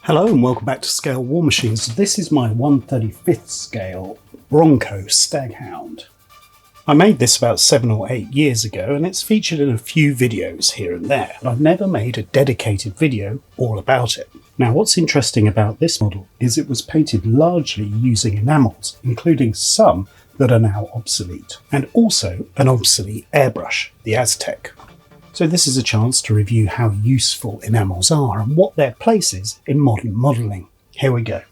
Hello and welcome back to Scale War Machines. This is my 1/35th scale Bronco Staghound. I made this about 7 or 8 years ago and it's featured in a few videos here and there. I've never made a dedicated video all about it. Now what's interesting about this model is it was painted largely using enamels, including some that are now obsolete, and also an obsolete airbrush, the Aztek. So this is a chance to review how useful enamels are and what their place is in modern modelling. Here we go.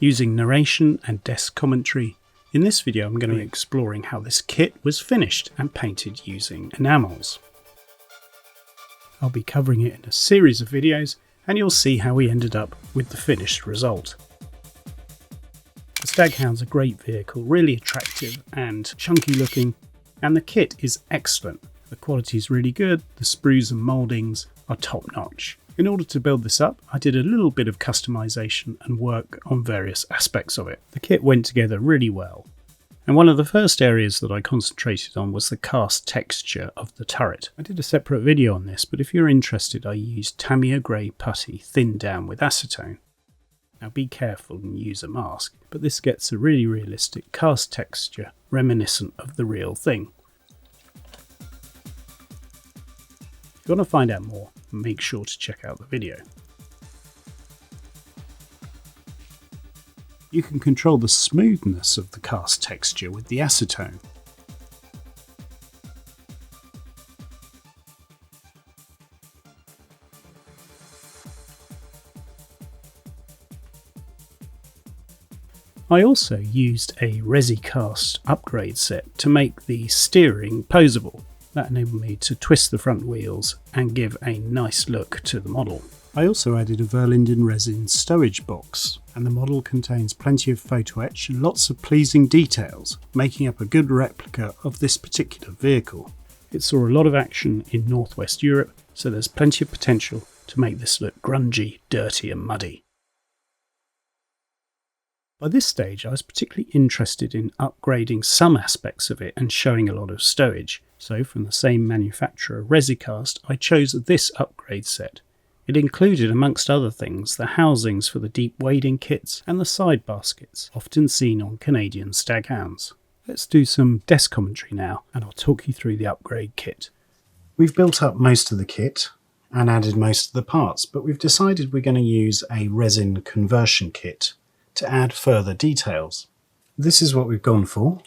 Using narration and desk commentary, in this video I'm going to be exploring how this kit was finished and painted using enamels. I'll be covering it in a series of videos and you'll see how we ended up with the finished result. The Staghound's a great vehicle, really attractive and chunky looking. And the kit is excellent. The quality is really good, the sprues and mouldings are top notch. In order to build this up, I did a little bit of customization and work on various aspects of it. The kit went together really well. And one of the first areas that I concentrated on was the cast texture of the turret. I did a separate video on this, but if you're interested, I used Tamiya grey putty thinned down with acetone. Now be careful and use a mask, but this gets a really realistic cast texture reminiscent of the real thing. If you want to find out more, make sure to check out the video. You can control the smoothness of the cast texture with the acetone. I also used a Resicast upgrade set to make the steering posable. That enabled me to twist the front wheels and give a nice look to the model. I also added a Verlinden resin stowage box, and the model contains plenty of photo etch and lots of pleasing details, making up a good replica of this particular vehicle. It saw a lot of action in Northwest Europe, so there's plenty of potential to make this look grungy, dirty and muddy. By this stage I was particularly interested in upgrading some aspects of it and showing a lot of stowage, so from the same manufacturer Resicast I chose this upgrade set. It included amongst other things the housings for the deep wading kits and the side baskets, often seen on Canadian Staghounds. Let's do some desk commentary now and I'll talk you through the upgrade kit. We've built up most of the kit and added most of the parts, but we've decided we're going to use a resin conversion kit to add further details. This is what we've gone for.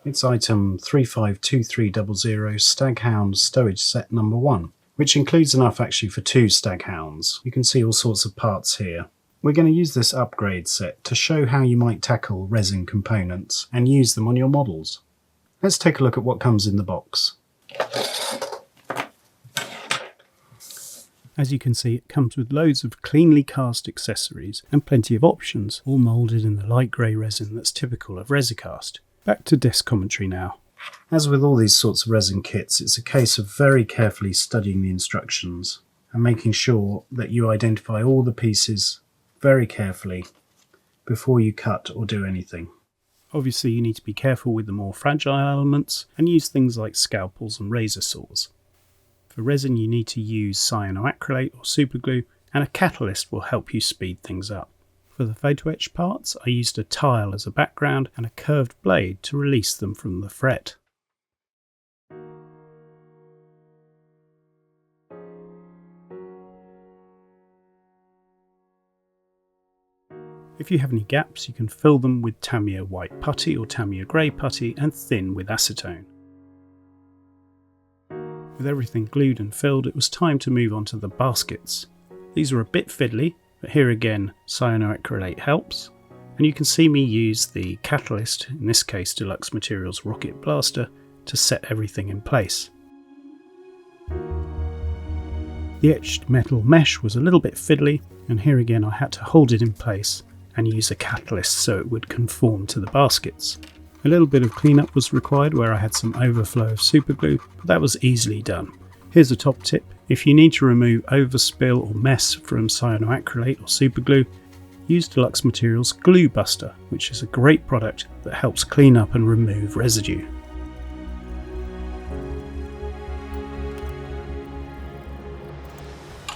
It's item 352300 Staghound Stowage Set number 1, which includes enough actually for 2 Staghounds. You can see all sorts of parts here. We're going to use this upgrade set to show how you might tackle resin components and use them on your models. Let's take a look at what comes in the box. As you can see, it comes with loads of cleanly cast accessories and plenty of options, all moulded in the light grey resin that's typical of Resicast. Back to desk commentary now. As with all these sorts of resin kits, it's a case of very carefully studying the instructions and making sure that you identify all the pieces very carefully before you cut or do anything. Obviously you need to be careful with the more fragile elements and use things like scalpels and razor saws. For resin you need to use cyanoacrylate or superglue, and a catalyst will help you speed things up. For the photo etch parts I used a tile as a background and a curved blade to release them from the fret. If you have any gaps you can fill them with Tamiya white putty or Tamiya grey putty and thin with acetone. With everything glued and filled, it was time to move on to the baskets. These were a bit fiddly, but here again cyanoacrylate helps, and you can see me use the catalyst, in this case Deluxe Materials Rocket Blaster, to set everything in place. The etched metal mesh was a little bit fiddly, and here again I had to hold it in place and use a catalyst so it would conform to the baskets. A little bit of cleanup was required where I had some overflow of superglue, but that was easily done. Here's a top tip: if you need to remove overspill or mess from cyanoacrylate or superglue, use Deluxe Materials Glue Buster, which is a great product that helps clean up and remove residue.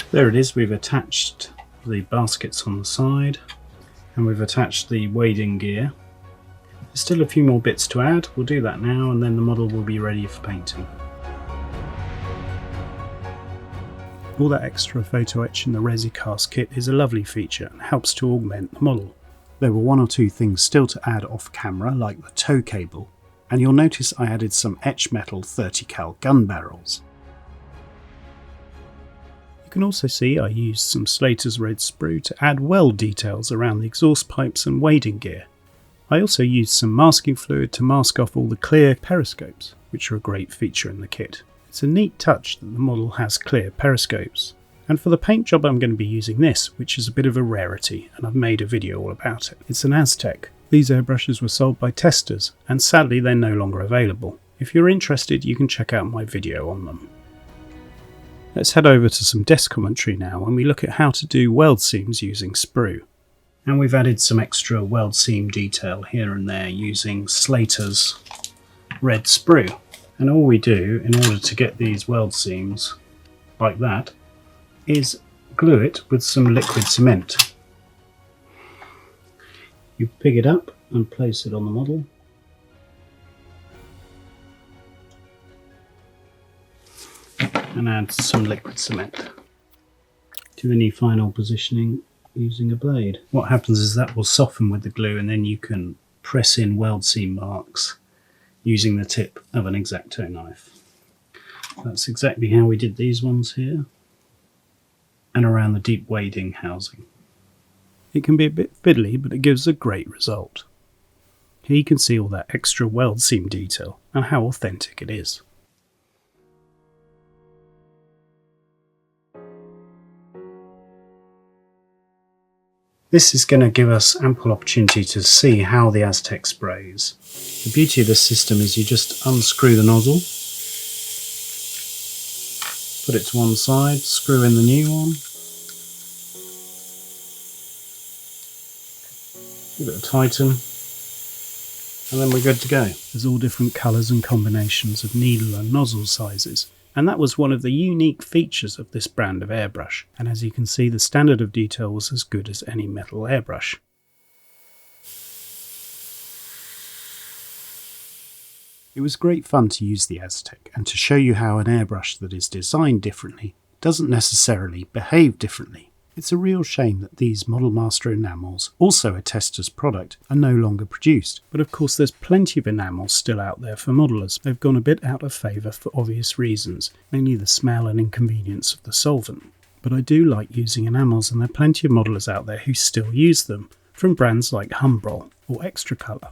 There it is, we've attached the baskets on the side and we've attached the wading gear. There's still a few more bits to add, we'll do that now and then the model will be ready for painting. All that extra photo etch in the Resicast kit is a lovely feature and helps to augment the model. There were one or two things still to add off camera, like the tow cable, and you'll notice I added some etch metal 30 cal gun barrels. You can also see I used some Slater's red sprue to add weld details around the exhaust pipes and wading gear. I also used some masking fluid to mask off all the clear periscopes, which are a great feature in the kit. It's a neat touch that the model has clear periscopes. And for the paint job I'm going to be using this, which is a bit of a rarity, and I've made a video all about it. It's an Aztek. These airbrushes were sold by Testors, and sadly they're no longer available. If you're interested, you can check out my video on them. Let's head over to some desk commentary now, and we look at how to do weld seams using sprue. And we've added some extra weld seam detail here and there using Slater's red sprue. And all we do in order to get these weld seams like that is glue it with some liquid cement. You pick it up and place it on the model. And add some liquid cement. Do any final positioning using a blade. What happens is that will soften with the glue and then you can press in weld seam marks using the tip of an X-Acto knife. That's exactly how we did these ones here and around the deep wading housing. It can be a bit fiddly, but it gives a great result. Here you can see all that extra weld seam detail and how authentic it is. This is going to give us ample opportunity to see how the Aztek sprays. The beauty of this system is you just unscrew the nozzle, put it to one side, screw in the new one, give it a tighten, and then we're good to go. There's all different colours and combinations of needle and nozzle sizes. And that was one of the unique features of this brand of airbrush, and as you can see the standard of detail was as good as any metal airbrush. It was great fun to use the Aztek and to show you how an airbrush that is designed differently doesn't necessarily behave differently. It's a real shame that these Model Master enamels, also a Testors product, are no longer produced. But of course there's plenty of enamels still out there for modelers. They've gone a bit out of favour for obvious reasons, mainly the smell and inconvenience of the solvent. But I do like using enamels and there are plenty of modelers out there who still use them, from brands like Humbrol or Extra Colour.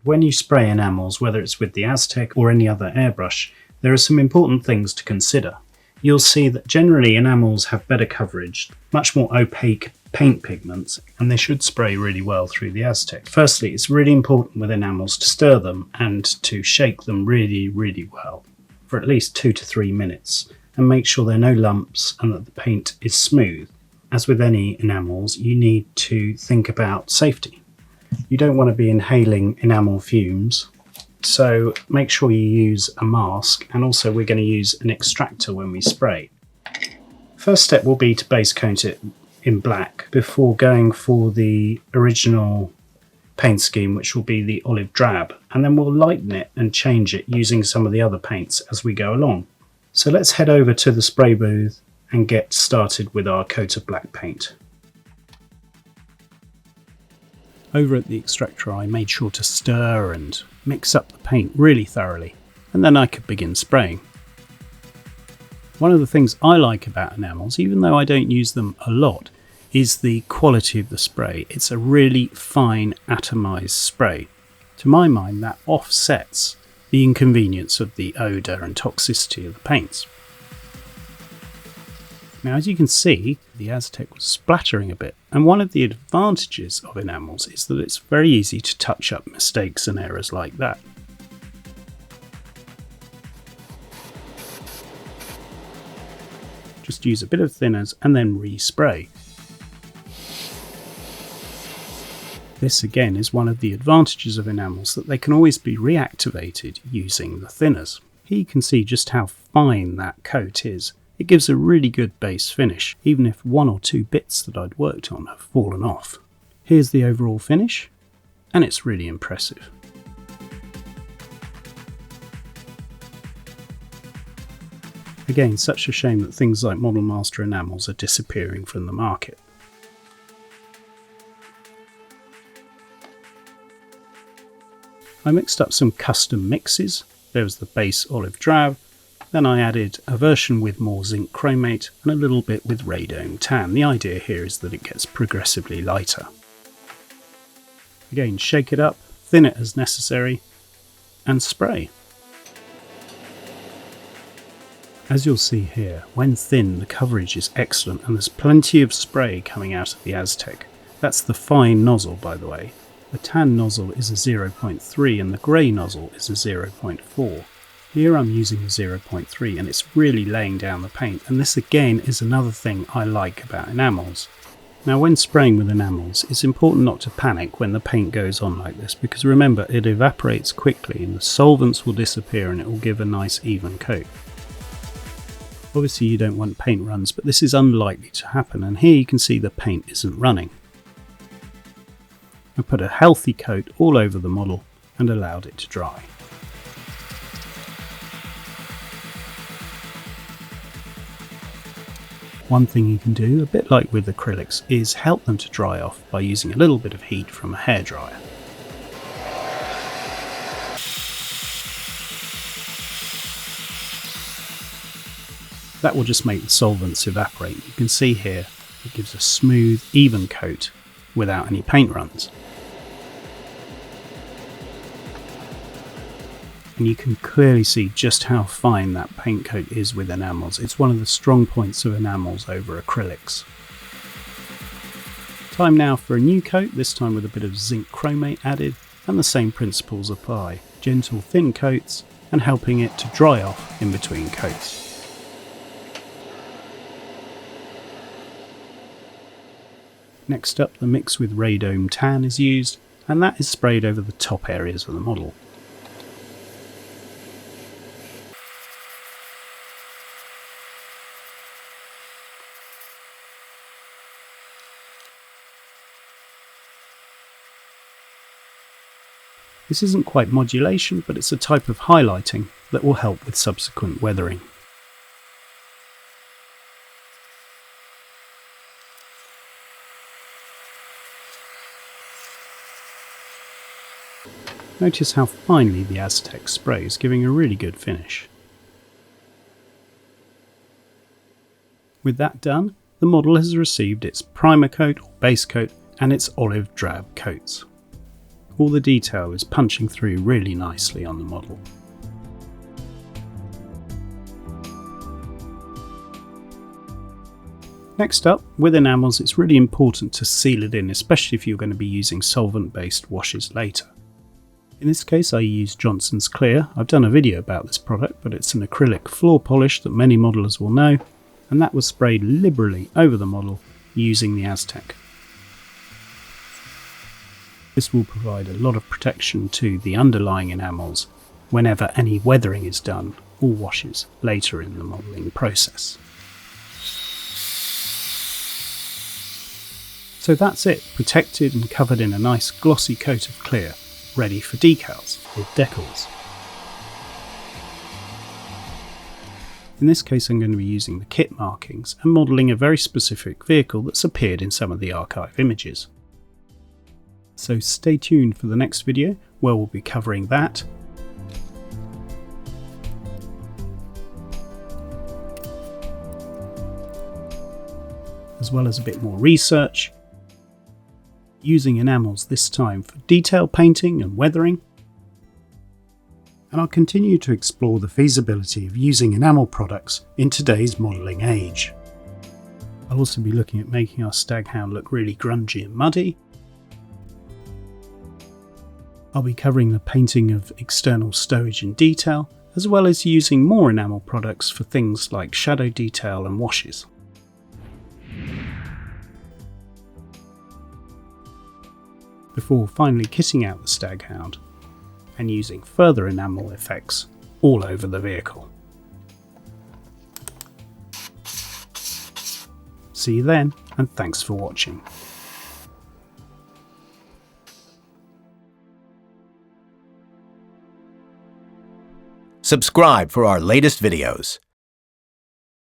When you spray enamels, whether it's with the Aztek or any other airbrush, there are some important things to consider. You'll see that generally enamels have better coverage, much more opaque paint pigments, and they should spray really well through the Aztek. Firstly, it's really important with enamels to stir them and to shake them really well for at least 2 to 3 minutes and make sure there are no lumps and that the paint is smooth. As with any enamels, you need to think about safety. You don't want to be inhaling enamel fumes. So make sure you use a mask, and also we're going to use an extractor when we spray. First step will be to base coat it in black before going for the original paint scheme, which will be the olive drab, and then we'll lighten it and change it using some of the other paints as we go along. So let's head over to the spray booth and get started with our coat of black paint. Over at the extractor I made sure to stir and mix up the paint really thoroughly, and then I could begin spraying. One of the things I like about enamels, even though I don't use them a lot, is the quality of the spray. It's a really fine atomized spray. To my mind, that offsets the inconvenience of the odour and toxicity of the paints. Now, as you can see, the Aztek was splattering a bit, and one of the advantages of enamels is that it's very easy to touch up mistakes and errors like that. Just use a bit of thinners and then respray. This again is one of the advantages of enamels, that they can always be reactivated using the thinners. Here you can see just how fine that coat is. It gives a really good base finish, even if one or two bits that I'd worked on have fallen off. Here's the overall finish, and it's really impressive. Again, such a shame that things like Model Master enamels are disappearing from the market. I mixed up some custom mixes. There was the base olive drab, then I added a version with more zinc chromate and a little bit with radome tan. The idea here is that it gets progressively lighter. Again, shake it up, thin it as necessary, and spray. As you'll see here, when thin the coverage is excellent and there's plenty of spray coming out of the Aztek. That's the fine nozzle, by the way. The tan nozzle is a 0.3 and the grey nozzle is a 0.4. Here I'm using the 0.3 and it's really laying down the paint, and this again is another thing I like about enamels. Now when spraying with enamels, it's important not to panic when the paint goes on like this, because remember, it evaporates quickly and the solvents will disappear and it will give a nice even coat. Obviously you don't want paint runs, but this is unlikely to happen, and here you can see the paint isn't running. I put a healthy coat all over the model and allowed it to dry. One thing you can do, a bit like with acrylics, is help them to dry off by using a little bit of heat from a hairdryer. That will just make the solvents evaporate. You can see here it gives a smooth, even coat without any paint runs. And you can clearly see just how fine that paint coat is with enamels. It's one of the strong points of enamels over acrylics. Time now for a new coat, this time with a bit of zinc chromate added, and the same principles apply. Gentle thin coats and helping it to dry off in between coats. Next up, the mix with radome tan is used, and that is sprayed over the top areas of the model. This isn't quite modulation, but it's a type of highlighting that will help with subsequent weathering. Notice how finely the Aztek sprays, giving a really good finish. With that done, the model has received its primer coat or base coat and its olive drab coats. All the detail is punching through really nicely on the model. Next up, with enamels, it's really important to seal it in, especially if you're going to be using solvent-based washes later. In this case I used Johnson's Clear. I've done a video about this product, but it's an acrylic floor polish that many modelers will know, and that was sprayed liberally over the model using the Aztek. This will provide a lot of protection to the underlying enamels whenever any weathering is done or washes later in the modelling process. So that's it, protected and covered in a nice glossy coat of clear, ready for decals or decals. In this case I'm going to be using the kit markings and modelling a very specific vehicle that's appeared in some of the archive images. So stay tuned for the next video where we'll be covering that, as well as a bit more research, using enamels this time for detail painting and weathering, and I'll continue to explore the feasibility of using enamel products in today's modelling age. I'll also be looking at making our Staghound look really grungy and muddy. I'll be covering the painting of external stowage and detail, as well as using more enamel products for things like shadow detail and washes. Before finally kitting out the Staghound and using further enamel effects all over the vehicle. See you then, and thanks for watching. Subscribe for our latest videos.